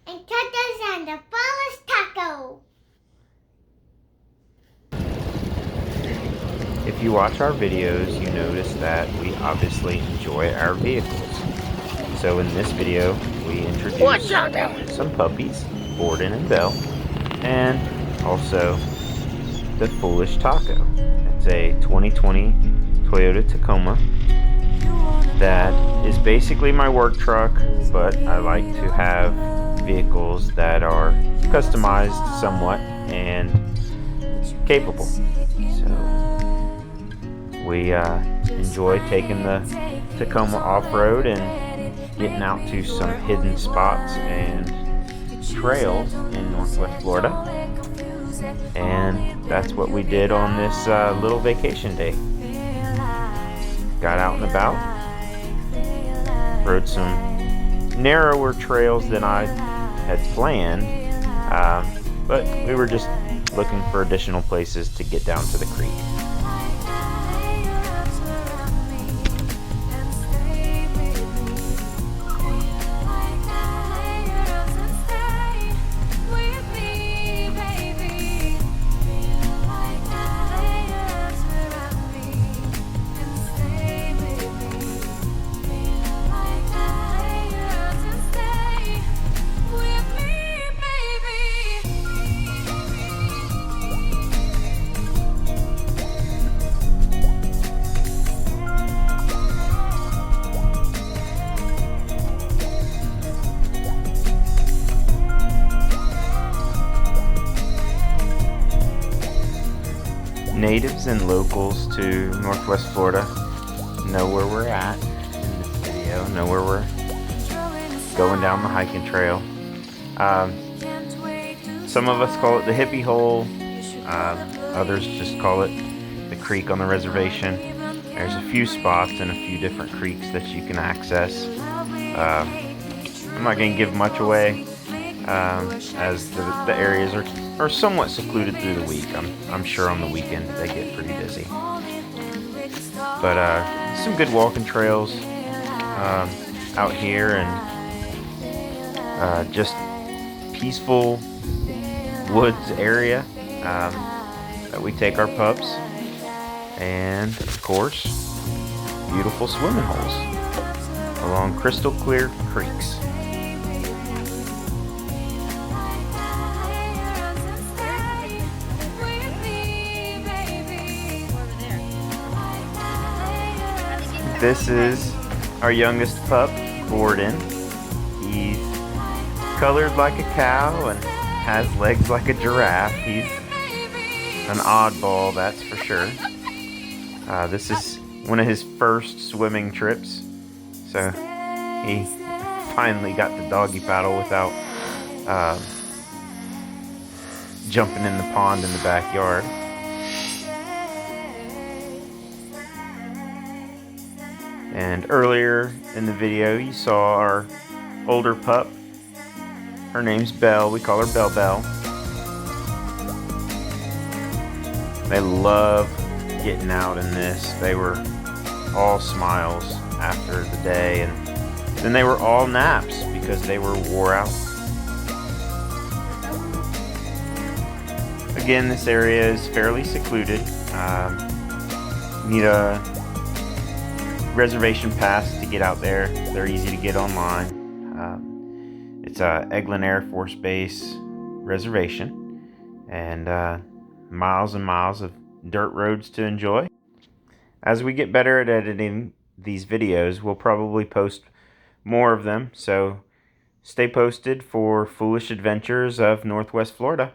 and tacos and the fullest taco. If you watch our videos, you notice that we obviously enjoy our vehicles. So in this video, we introduce some puppies, Borden and Belle, and also the Foolish Taco. It's a 2020 Toyota Tacoma that is basically my work truck, but I like to have vehicles that are customized somewhat and capable. So we enjoy taking the Tacoma off-road and getting out to some hidden spots and trails in Northwest Florida. And that's what we did on this little vacation day. Got out and about, rode some narrower trails than I had planned, but we were just looking for additional places to get down to the creek. Natives and locals to Northwest Florida know where we're at in this video, know where we're going down the hiking trail. Some of us call it the hippie hole, others just call it the creek on the reservation. There's a few spots and a few different creeks that you can access. I'm not going to give much away, as the areas are somewhat secluded through the week. I'm sure on the weekend they get pretty busy. But some good walking trails out here, and just peaceful woods area that we take our pups, and of course beautiful swimming holes along crystal clear creeks. This is our youngest pup, Borden. He's colored like a cow and has legs like a giraffe. He's an oddball, that's for sure. This is one of his first swimming trips, so he finally got the doggy paddle without jumping in the pond in the backyard. And earlier in the video, you saw our older pup. Her name's Belle. We call her Belle Belle. They love getting out in this. They were all smiles after the day, and then they were all naps because they were wore out. Again, this area is fairly secluded. You need a reservation pass to get out there. They're easy to get online. It's a Eglin Air Force Base reservation, and miles and miles of dirt roads to enjoy. As we get better at editing these videos, we'll probably post more of them, so stay posted for foolish adventures of Northwest Florida.